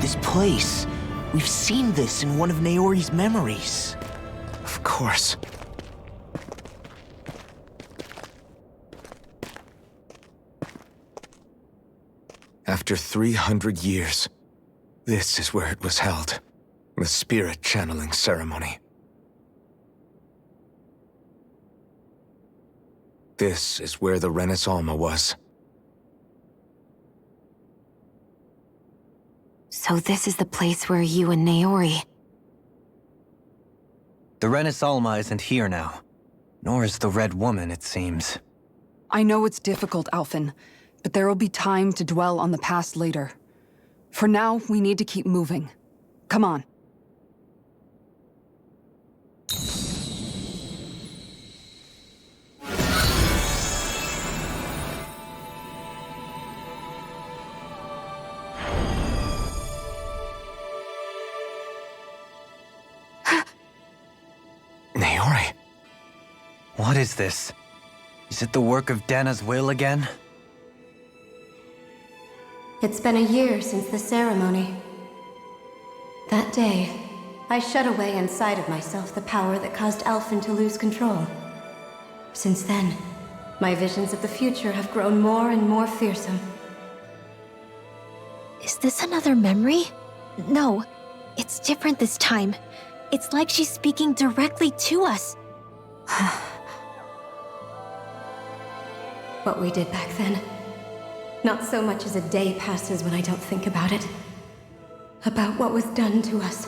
this place. We've seen this in one of Naori's memories. Of course. After 300 years, this is where it was held. The spirit channeling ceremony. This is where the Renis Alma was. So this is the place where you and Naori... The Renis Alma isn't here now. Nor is the Red Woman, it seems. I know it's difficult, Alphen, but there will be time to dwell on the past later. For now, we need to keep moving. Come on. Naori. What is this? Is it the work of Dana's will again? It's been a year since the ceremony. That day, I shut away inside of myself the power that caused Alphen to lose control. Since then, my visions of the future have grown more and more fearsome. Is this another memory? No, it's different this time. It's like she's speaking directly to us. What we did back then. Not so much as a day passes when I don't think about it. About what was done to us.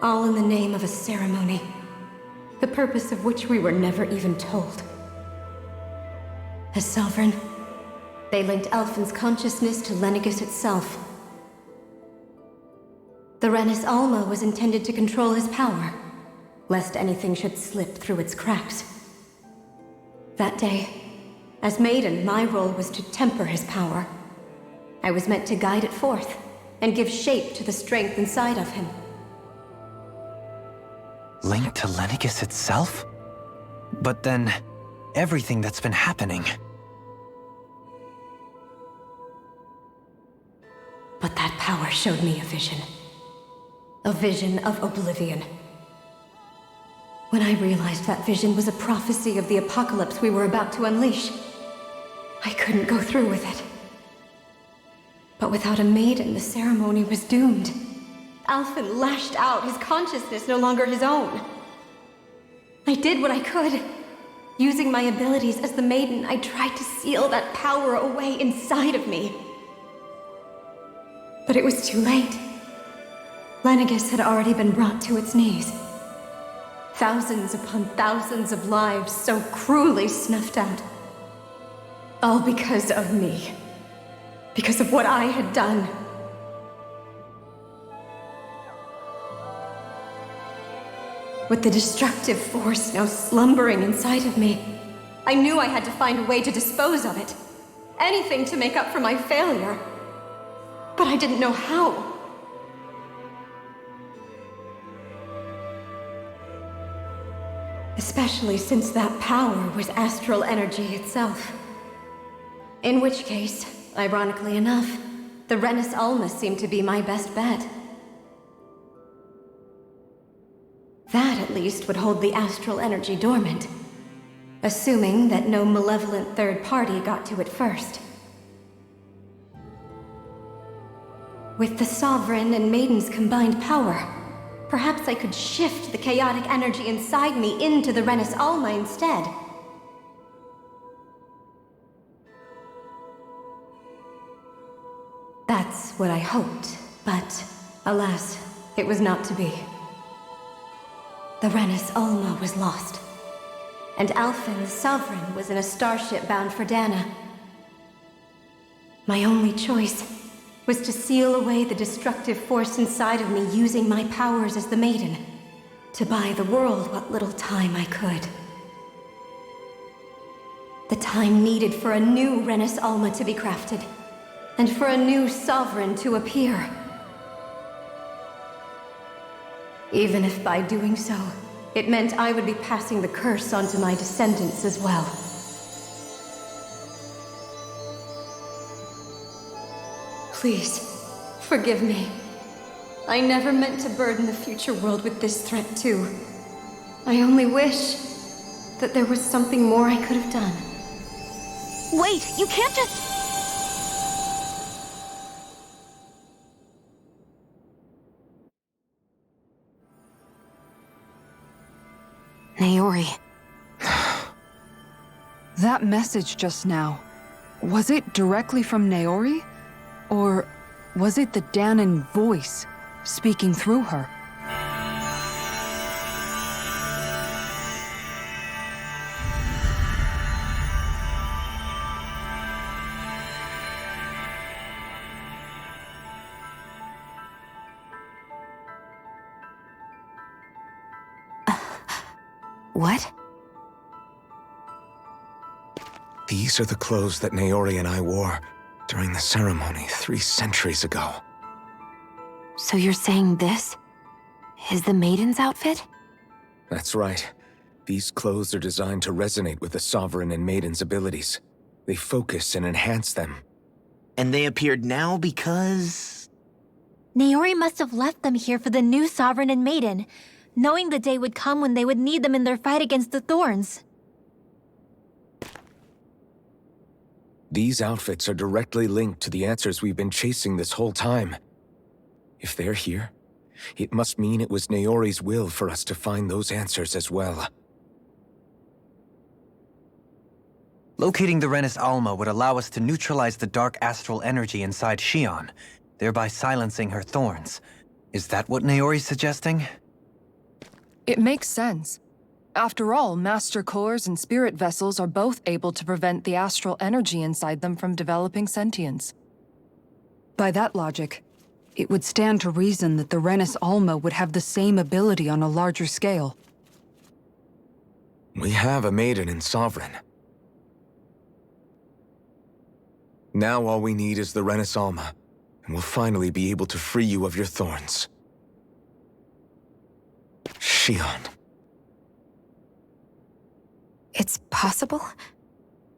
All in the name of a ceremony. The purpose of which we were never even told. As Sovereign, they linked Alphen's consciousness to Lenegis itself. The Renis Alma was intended to control his power, lest anything should slip through its cracks. That day, as Maiden, my role was to temper his power. I was meant to guide it forth, and give shape to the strength inside of him. Linked to Lenegis itself? But then, everything that's been happening... But that power showed me a vision. A vision of oblivion. When I realized that vision was a prophecy of the apocalypse we were about to unleash, I couldn't go through with it. But without a maiden, the ceremony was doomed. Alphen lashed out, his consciousness no longer his own. I did what I could. Using my abilities as the maiden, I tried to seal that power away inside of me. But it was too late. Lenegis had already been brought to its knees. Thousands upon thousands of lives so cruelly snuffed out. All because of me. Because of what I had done. With the destructive force now slumbering inside of me, I knew I had to find a way to dispose of it. Anything to make up for my failure. But I didn't know how. Especially since that power was astral energy itself. In which case, ironically enough, the Renis Alma seemed to be my best bet. That, at least, would hold the astral energy dormant. Assuming that no malevolent third party got to it first. With the Sovereign and Maiden's combined power, perhaps I could shift the chaotic energy inside me into the Renis Alma instead. That's what I hoped, but alas, it was not to be. The Renis Alma was lost, and Alphen, the Sovereign, was in a starship bound for Dana. My only choice was to seal away the destructive force inside of me using my powers as the Maiden, to buy the world what little time I could. The time needed for a new Renis Alma to be crafted, and for a new Sovereign to appear. Even if by doing so, it meant I would be passing the curse on to my descendants as well. Please, forgive me. I never meant to burden the future world with this threat, too. I only wish that there was something more I could have done. Wait, you can't just... Naori. That message just now, was it directly from Naori? Or was it the Dahnan voice speaking through her? What? These are the clothes that Naori and I wore during the ceremony 3 centuries ago. So you're saying this is the Maiden's outfit? That's right. These clothes are designed to resonate with the Sovereign and Maiden's abilities. They focus and enhance them. And they appeared now because... Naori must have left them here for the new Sovereign and Maiden, knowing the day would come when they would need them in their fight against the Thorns. These outfits are directly linked to the answers we've been chasing this whole time. If they're here, it must mean it was Naori's will for us to find those answers as well. Locating the Renis Alma would allow us to neutralize the dark astral energy inside Xion, thereby silencing her thorns. Is that what Naori's suggesting? It makes sense. After all, Master Cores and Spirit Vessels are both able to prevent the astral energy inside them from developing sentience. By that logic, it would stand to reason that the Renis Alma would have the same ability on a larger scale. We have a Maiden and Sovereign. Now all we need is the Renis Alma, and we'll finally be able to free you of your thorns. Xion. It's possible?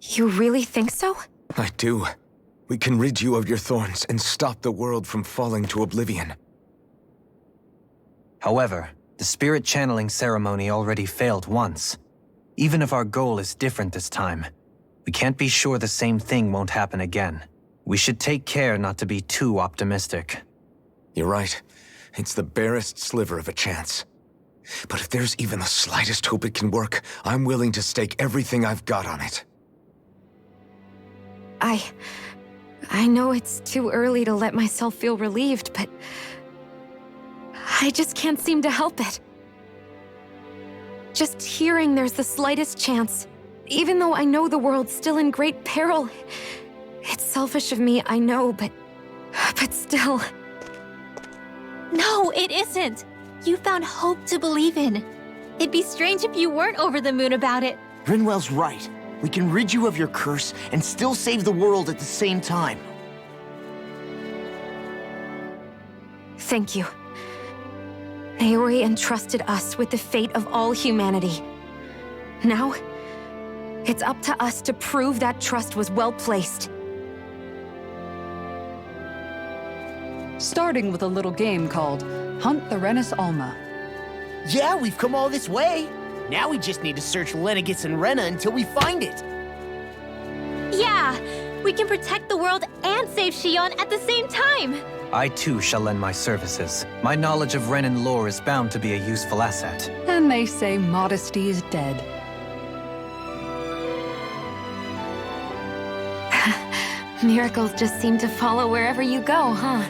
You really think so? I do. We can rid you of your thorns and stop the world from falling to oblivion. However, the spirit channeling ceremony already failed once. Even if our goal is different this time, we can't be sure the same thing won't happen again. We should take care not to be too optimistic. You're right. It's the barest sliver of a chance. But if there's even the slightest hope it can work, I'm willing to stake everything I've got on it. I know it's too early to let myself feel relieved, but I just can't seem to help it. Just hearing there's the slightest chance, even though I know the world's still in great peril. It's selfish of me, I know, but still. No, it isn't. You found hope to believe in. It'd be strange if you weren't over the moon about it. Rinwell's right. We can rid you of your curse and still save the world at the same time. Thank you. Naori entrusted us with the fate of all humanity. Now, it's up to us to prove that trust was well placed. Starting with a little game called Hunt the Renis Alma. Yeah, we've come all this way. Now we just need to search Lenegis and Rena until we find it. Yeah! We can protect the world and save Xion at the same time! I too shall lend my services. My knowledge of Renan lore is bound to be a useful asset. And they say modesty is dead. Miracles just seem to follow wherever you go, huh?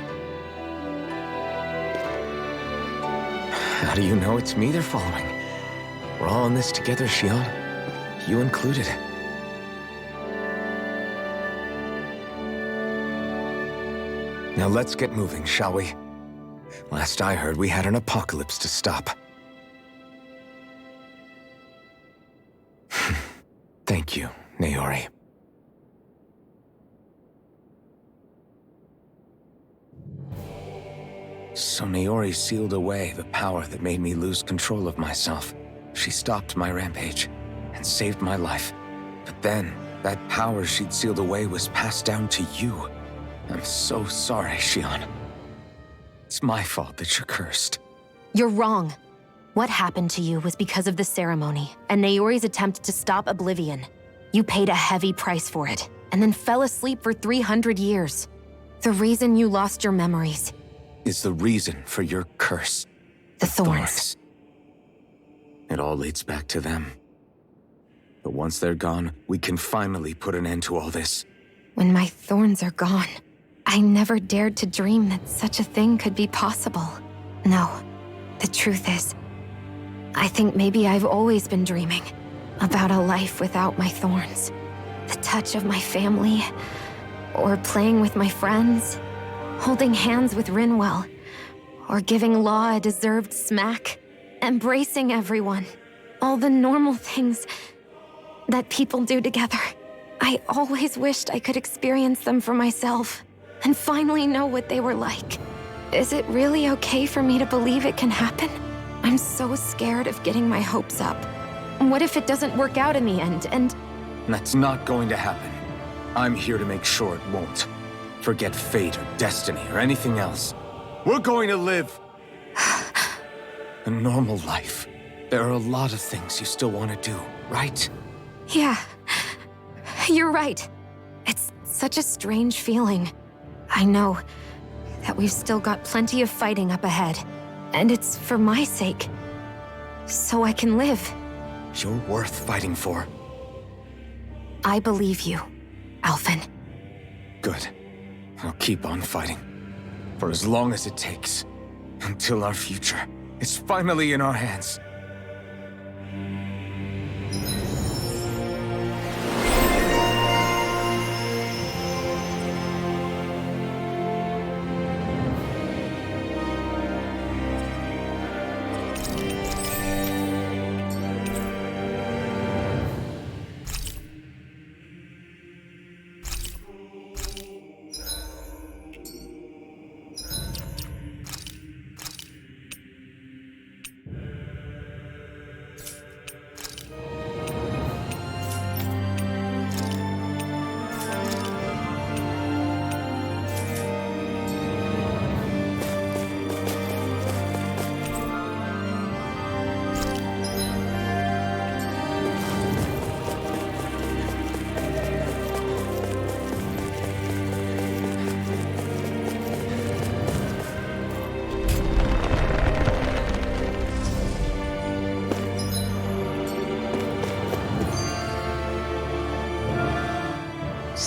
How do you know it's me they're following? We're all in this together, Xion. You included. Now let's get moving, shall we? Last I heard, we had an apocalypse to stop. Thank you, Naori. So Naori sealed away the power that made me lose control of myself. She stopped my rampage and saved my life. But then, that power she'd sealed away was passed down to you. I'm so sorry, Xion. It's my fault that you're cursed. You're wrong. What happened to you was because of the ceremony and Naori's attempt to stop Oblivion. You paid a heavy price for it, and then fell asleep for 300 years. The reason you lost your memories Is the reason for your curse. the thorns. It all leads back to them. But once they're gone, we can finally put an end to all this. When my thorns are gone, I never dared to dream that such a thing could be possible. No, the truth is, I think maybe I've always been dreaming about a life without my thorns. The touch of my family, or playing with my friends, holding hands with Rinwell, or giving Law a deserved smack, embracing everyone. All the normal things that people do together. I always wished I could experience them for myself, and finally know what they were like. Is it really okay for me to believe it can happen? I'm so scared of getting my hopes up. What if it doesn't work out in the end, and... That's not going to happen. I'm here to make sure it won't. Forget fate or destiny or anything else. We're going to live a normal life. There are a lot of things you still want to do, right? Yeah, you're right. It's such a strange feeling. I know that we've still got plenty of fighting up ahead, and it's for my sake, so I can live. You're worth fighting for. I believe you, Alphen. Good. I'll keep on fighting. For as long as it takes. Until our future is finally in our hands.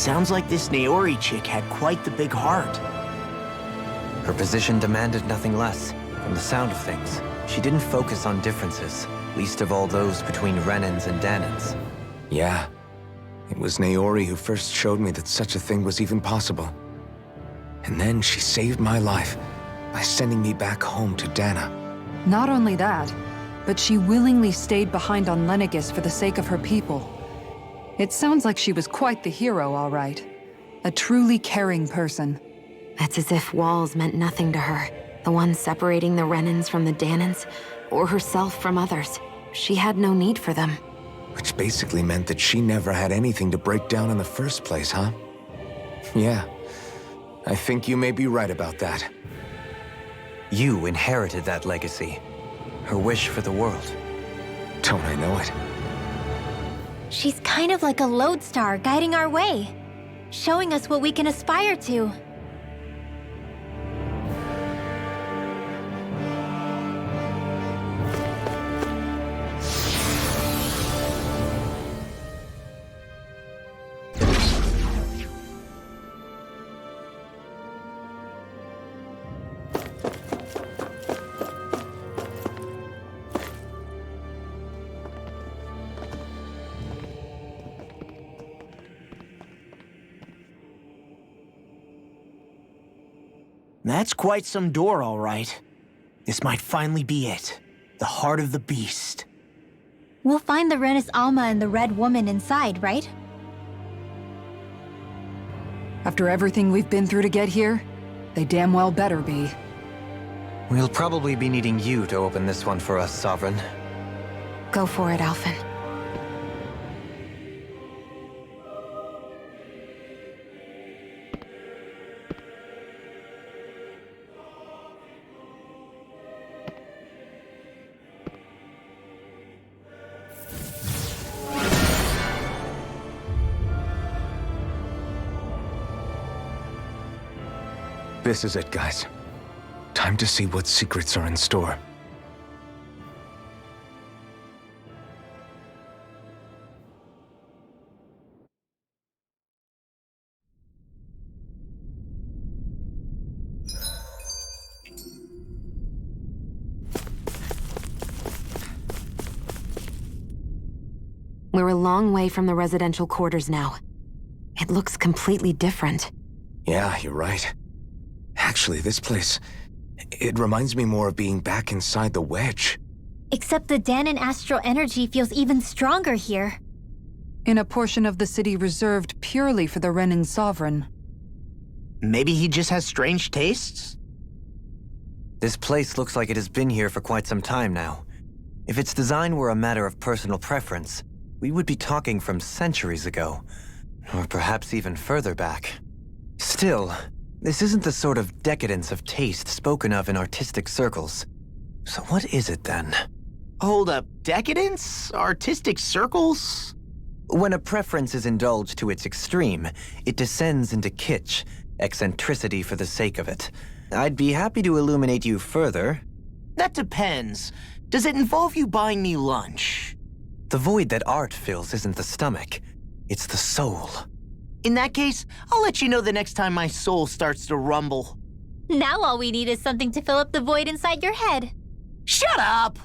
Sounds like this Naori chick had quite the big heart. Her position demanded nothing less. From the sound of things, she didn't focus on differences, least of all those between Renans and Danans. Yeah. It was Naori who first showed me that such a thing was even possible. And then she saved my life by sending me back home to Dana. Not only that, but she willingly stayed behind on Lenegis for the sake of her people. It sounds like she was quite the hero, all right. A truly caring person. It's as if walls meant nothing to her. The ones separating the Renans from the Danans, or herself from others. She had no need for them. Which basically meant that she never had anything to break down in the first place, huh? Yeah. I think you may be right about that. You inherited that legacy. Her wish for the world. Don't I know it? She's kind of like a lodestar guiding our way, showing us what we can aspire to. That's quite some door, all right. This might finally be it. The heart of the beast. We'll find the Renis Alma and the Red Woman inside, right? After everything we've been through to get here, they damn well better be. We'll probably be needing you to open this one for us, Sovereign. Go for it, Alphen. This is it, guys. Time to see what secrets are in store. We're a long way from the residential quarters now. It looks completely different. Yeah, you're right. Actually, this place... it reminds me more of being back inside the Wedge. Except the Dahnan astral energy feels even stronger here. In a portion of the city reserved purely for the Renan Sovereign. Maybe he just has strange tastes? This place looks like it has been here for quite some time now. If its design were a matter of personal preference, we would be talking from centuries ago. Or perhaps even further back. Still, this isn't the sort of decadence of taste spoken of in artistic circles. So what is it then? Hold up, decadence? Artistic circles? When a preference is indulged to its extreme, it descends into kitsch, eccentricity for the sake of it. I'd be happy to illuminate you further. That depends. Does it involve you buying me lunch? The void that art fills isn't the stomach, it's the soul. In that case, I'll let you know the next time my soul starts to rumble. Now all we need is something to fill up the void inside your head. Shut up!